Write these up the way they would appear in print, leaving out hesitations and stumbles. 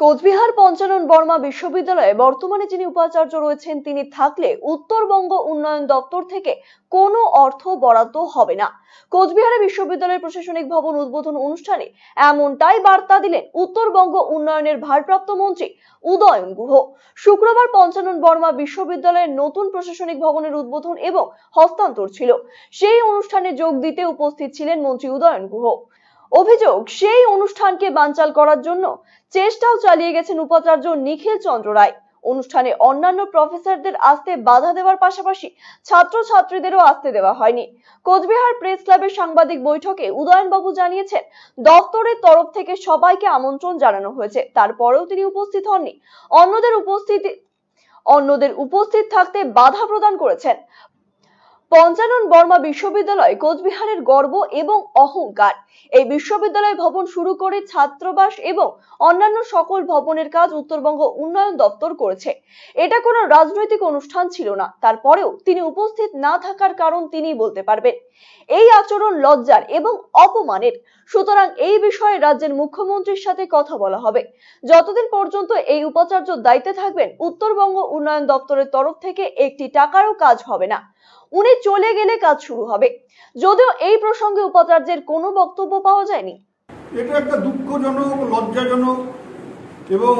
কোচবিহার পঞ্চানন বর্মা বিশ্ববিদ্যালয়ে বর্তমানে যিনি উপাচার্য রয়েছেন তিনি থাকলে উত্তরবঙ্গ উন্নয়ন দপ্তর থেকে কোনো অর্থ বরাদ্দ হবে না। কোচবিহারে বিশ্ববিদ্যালয়ের প্রশাসনিক ভবন উদ্বোধন অনুষ্ঠানে এমনটাই বার্তা দিলেন উত্তরবঙ্গ উন্নয়নের ভারপ্রাপ্ত মন্ত্রী উদয়ন গুহ। শুক্রবার পঞ্চানন বর্মা বিশ্ববিদ্যালয়ের নতুন প্রশাসনিক ভবনের উদ্বোধন এবং হস্তান্তর ছিল। সেই অনুষ্ঠানে যোগ দিতে উপস্থিত ছিলেন মন্ত্রী উদয়ন গুহ। অভিযোগ, সেই অনুষ্ঠানকে বানচাল করার জন্য চেষ্টাও চালিয়ে গেছেন উপাচার্য নিখিল চন্দ্র রায়। অনুষ্ঠানে অন্যান্য প্রফেসরদের আসতে বাধা দেওয়ার পাশাপাশি ছাত্রছাত্রীদেরও আসতে দেওয়া হয়নি। কোচবিহার প্রেস ক্লাবের সাংবাদিক বৈঠকে উদয়নবাবু জানিয়েছেন, দপ্তরের তরফ থেকে সবাইকে আমন্ত্রণ জানানো হয়েছে, তারপরেও তিনি উপস্থিত হননি। অন্যদের উপস্থিত থাকতে বাধা প্রদান করেছেন। পঞ্চানন বর্মা বিশ্ববিদ্যালয় কোচবিহারের গর্ব এবং অহংকার। এই বিশ্ববিদ্যালয় ভবন শুরু করে ছাত্রাবাস এবং অন্যান্য সকল ভবনের কাজ উত্তরবঙ্গ উন্নয়ন দপ্তর করেছে। এটা কোনো রাজনৈতিক অনুষ্ঠান ছিল না। তারপরেও তিনি উপস্থিত না থাকার কারণ তিনিই বলতে পারবেন। এই আচরণ লজ্জার এবং অপমানের। সুতরাং এই বিষয়ে রাজ্যের মুখ্যমন্ত্রীর সাথে কথা বলা হবে। যতদিন পর্যন্ত এই উপাচার্য দায়িত্বে থাকবেন, উত্তরবঙ্গ উন্নয়ন দপ্তরের তরফ থেকে একটি টাকারও কাজ হবে না। উনি চলে গেলে কাজ শুরু হবে। যদিও এই প্রসঙ্গে উপাচার্যের কোনো বক্তব্য পাওয়া যায়নি। এটা একটা দুঃখজনক, লজ্জাজনক এবং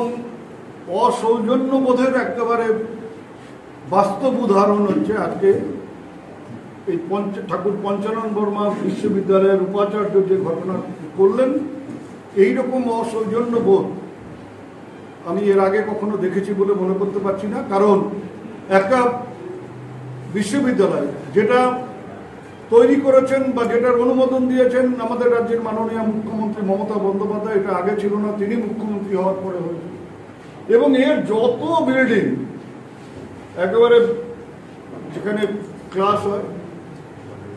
অসৌজন্যবোধের একেবারে বাস্তব উদাহরণ হচ্ছে আজকে এই ঠাকুর পঞ্চানন বর্মা বিশ্ববিদ্যালয়ের উপাচার্য যে ঘটনা করলেন। এইরকম অসৌজন্যবোধ আমি এর আগে কখনো দেখেছি বলে মনে করতে পারছি না। কারণ একটা বিশ্ববিদ্যালয় যেটা তৈরি করেছেন বা যেটার অনুমোদন দিয়েছেন আমাদের রাজ্যের মাননীয় মুখ্যমন্ত্রী মমতা বন্দ্যোপাধ্যায়, এটা আগে ছিল না, তিনি মুখ্যমন্ত্রী হওয়ার পরে হয়েছে। এবং এর যত বিল্ডিং একেবারে যেখানে ক্লাস হয়,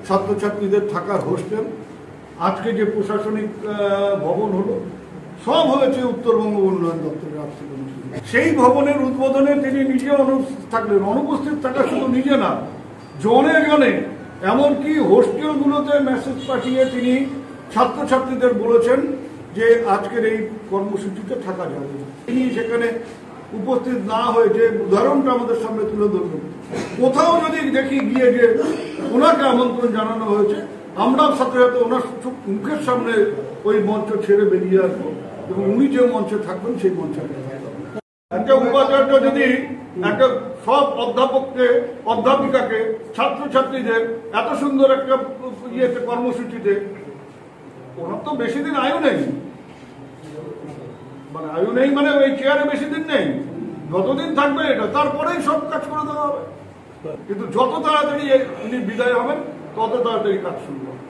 ছাত্রছাত্রীদের থাকার হোস্টেল, আজকে যে প্রশাসনিক ভবন হলো, সব হয়েছে উত্তরবঙ্গ উন্নয়ন দপ্তরের আর্থিক অনুষ্ঠিত। সেই ভবনের উদ্বোধনে তিনি নিজে অনুপস্থিত থাকলেন। অনুপস্থিত থাকা শুধু নিজে না, জনে জনে, এমনকি হোস্টেলগুলোতে মেসেজ পাঠিয়ে তিনি ছাত্রছাত্রীদের বলেছেন যে আজকের এই কর্মসূচিতে থাকা যাবে। তিনি সেখানে উপস্থিত না হয়ে যে উদাহরণটা আমাদের সামনে তুলে ধরলেন, কোথাও যদি দেখি গিয়ে যে ওনাকে আমন্ত্রণ জানানো হয়েছে, আমরাও সাথে সাথে ওনার মুখের সামনে ওই মঞ্চ ছেড়ে বেরিয়ে আসবো এবং উনি যে মঞ্চে থাকবেন সেই মঞ্চে একটা উপাচার্য যদি একটা সব অধ্যাপককে, অধ্যাপিকাকে, ছাত্রছাত্রীদের এত সুন্দর একটা ইয়েতে কর্মসূচিতে, ওনার তো বেশি দিন আয়ু নেই, মানে আয়ু নেই মানে ওই চেয়ারে বেশি দিন নেই, যতদিন থাকবে এটা তারপরেই সব কাজ করে দেওয়া হবে। কিন্তু যত তাড়াতাড়ি উনি বিদায় হবেন তত তাড়াতাড়ি কাজ শুরু হবে।